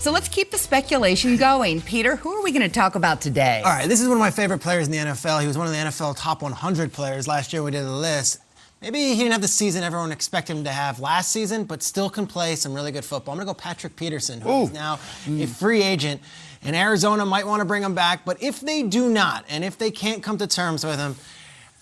So let's keep the speculation going. Peter, who are we going to talk about today? All right, this is one of my favorite players in the NFL. He was one of the NFL top 100 players. Last year we did a list. Maybe he didn't have the season everyone expected him to have last season, but still can play some really good football. I'm going to go Patrick Peterson, who is now a free agent. And Arizona might want to bring him back, but if they do not, and if they can't come to terms with him,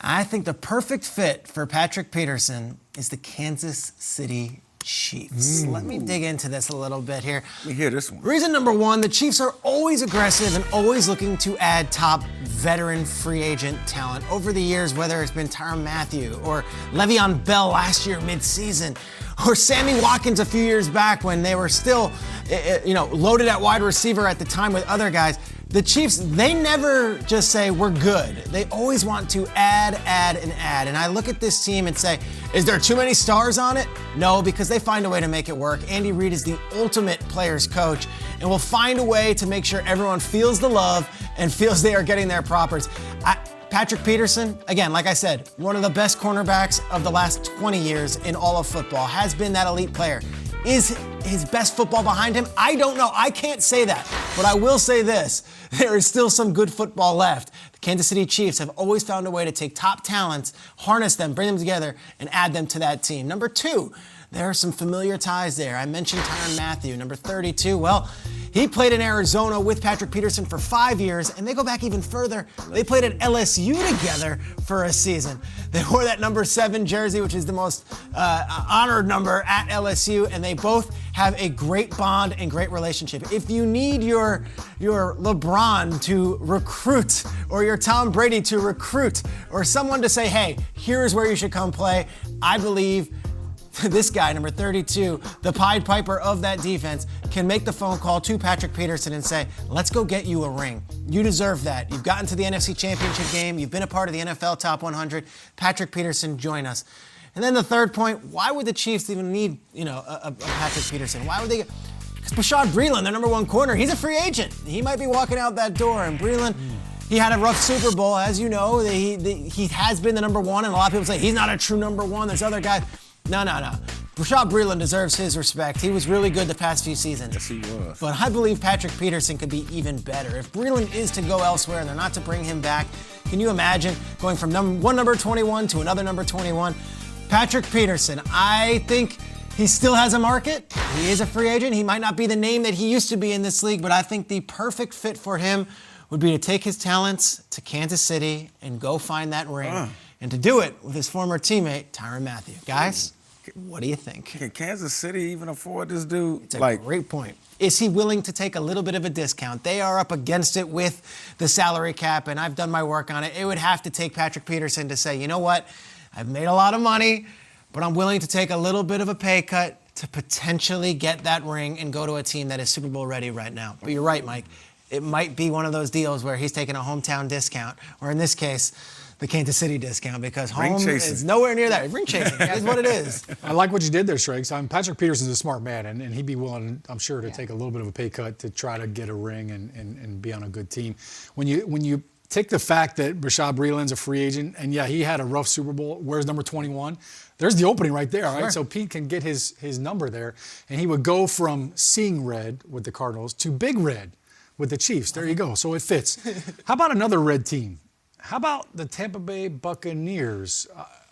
I think the perfect fit for Patrick Peterson is the Kansas City Chiefs. Let me dig into this a little bit here. Let me hear this one. Reason number one, the Chiefs are always aggressive and always looking to add top veteran free agent talent. Over the years, whether it's been Tyrann Mathieu or Le'Veon Bell last year mid-season, or Sammy Watkins a few years back when they were still, loaded at wide receiver at the time with other guys. The Chiefs, they never just say, we're good. They always want to add, and add. And I look at this team and say, is there too many stars on it? No, because they find a way to make it work. Andy Reid is the ultimate players coach and will find a way to make sure everyone feels the love and feels they are getting their propers. Patrick Peterson, again, like I said, one of the best cornerbacks of the last 20 years in all of football, has been that elite player. Is his best football behind him? I don't know. I can't say that. But I will say this. There is still some good football left. The Kansas City Chiefs have always found a way to take top talents, harness them, bring them together, and add them to that team. Number two, there are some familiar ties there. I mentioned Tyrann Mathieu, number 32. Well, he played in Arizona with Patrick Peterson for 5 years, and they go back even further. They played at LSU together for a season. They wore that number 7 jersey, which is the most honored number at LSU, and they both have a great bond and great relationship. If you need your LeBron to recruit, or your Tom Brady to recruit, or someone to say, hey, here's where you should come play, I believe this guy, number 32, the Pied Piper of that defense, can make the phone call to Patrick Peterson and say, let's go get you a ring. You deserve that. You've gotten to the NFC Championship game. You've been a part of the NFL Top 100. Patrick Peterson, join us. And then the third point, why would the Chiefs even need, a Patrick Peterson? Why would they? Because Bashaud Breeland, their number one corner, he's a free agent. He might be walking out that door. And Breeland, he had a rough Super Bowl, as you know. He has been the number one, and a lot of people say he's not a true number one. There's other guys. No. Bashaud Breeland deserves his respect. He was really good the past few seasons. Yes, he was. But I believe Patrick Peterson could be even better. If Breeland is to go elsewhere and they're not to bring him back, can you imagine going from number 21 to another number 21? Patrick Peterson, I think he still has a market. He is a free agent. He might not be the name that he used to be in this league, but I think the perfect fit for him would be to take his talents to Kansas City and go find that ring. And to do it with his former teammate, Tyrann Mathieu. Guys, what do you think? Can Kansas City even afford this dude? It's a great point. Is he willing to take a little bit of a discount? They are up against it with the salary cap, and I've done my work on it. It would have to take Patrick Peterson to say, you know what? I've made a lot of money, but I'm willing to take a little bit of a pay cut to potentially get that ring and go to a team that is Super Bowl ready right now. But you're right, Mike. It might be one of those deals where he's taking a hometown discount, or in this case, the Kansas City discount, because home is nowhere near that. Ring chasing, that is what it is. I like what you did there, Shrakes. Patrick Peterson's a smart man, and he'd be willing, I'm sure, to take a little bit of a pay cut to try to get a ring and be on a good team. When you take the fact that Bashaud Breeland's a free agent, and yeah, he had a rough Super Bowl, where's number 21? There's the opening right there, right? So Pete can get his number there, and he would go from seeing red with the Cardinals to big red with the Chiefs. There you go. So it fits. How about another red team? How about the Tampa Bay Buccaneers?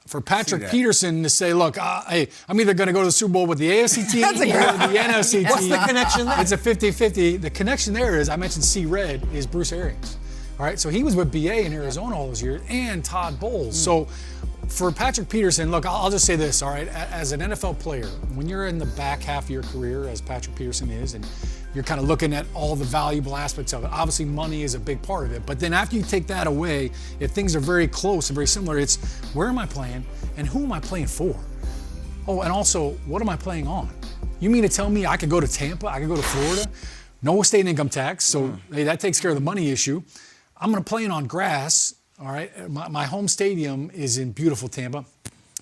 For Patrick Peterson to say, look, hey, I'm either going to go to the Super Bowl with the AFC team or the NFC team. What's the connection there? It's a 50-50. The connection there is, I mentioned C-Red, is Bruce Arians. All right, so he was with BA in Arizona all those years, and Todd Bowles. So for Patrick Peterson, look, I'll just say this, all right? As an NFL player, when you're in the back half of your career, as Patrick Peterson is, and you're kind of looking at all the valuable aspects of it. Obviously, money is a big part of it. But then after you take that away, if things are very close and very similar, it's where am I playing and who am I playing for? Oh, and also, what am I playing on? You mean to tell me I could go to Tampa, I could go to Florida, no state income tax, so hey, that takes care of the money issue. I'm going to play on grass, all right? My home stadium is in beautiful Tampa.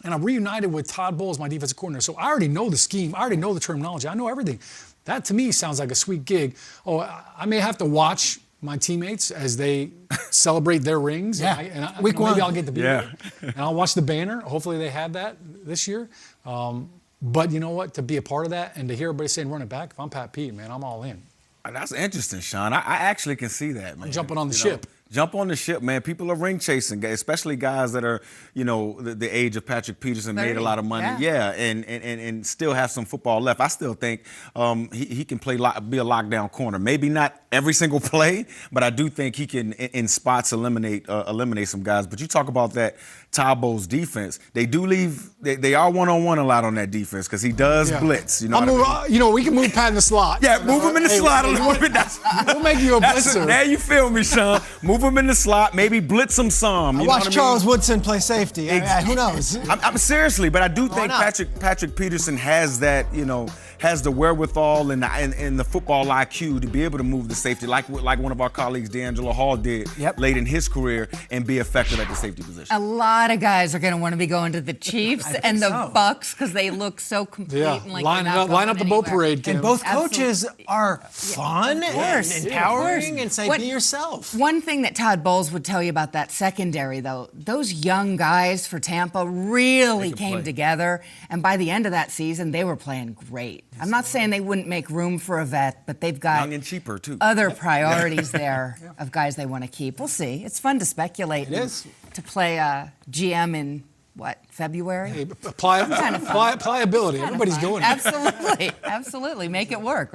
And I'm reunited with Todd Bowles, my defensive coordinator. So I already know the scheme. I already know the terminology. I know everything. That, to me, sounds like a sweet gig. Oh, I may have to watch my teammates as they celebrate their rings. Yeah. Week one. Maybe I'll get to be there. And I'll watch the banner. Hopefully they have that this year. But you know what? To be a part of that and to hear everybody saying run it back, if I'm Pat Pete, man, I'm all in. That's interesting, Sean. I actually can see that, man. Jumping on the You know, ship. Jump on the ship, man. People are ring chasing, especially guys that are, the age of Patrick Peterson, made a lot of money. Yeah. And still have some football left. I still think he can be a lockdown corner. Maybe not every single play, but I do think he can, in spots, eliminate some guys. But you talk about that Todd Bowles defense. They do leave. They are one-on-one a lot on that defense because he does blitz. You know, we can move Pat in the slot. Yeah, move him in the slot a little bit. We'll make you a blitzer. Now you feel me, Sean. Move him in the slot, maybe blitz him some. I watched Charles Woodson play safety. Who knows? I'm seriously, but I do think Patrick Peterson has that, has the wherewithal and the football IQ to be able to move the safety like one of our colleagues, D'Angelo Hall, did late in his career and be effective at the safety position. A lot of guys are going to want to be going to the Chiefs and the Bucks because they look so complete. And like line up the boat parade, Kim. And both coaches are fun and empowering and say, be yourself. One thing that Todd Bowles would tell you about that secondary, though, those young guys for Tampa really came together. And by the end of that season, they were playing great. I'm not saying they wouldn't make room for a vet, but they've got young and cheaper, too. Other priorities there of guys they want to keep. We'll see. It's fun to speculate. It is. To play GM in, February? Hey, pliability. Everybody's doing it. Absolutely. Absolutely. Make it work.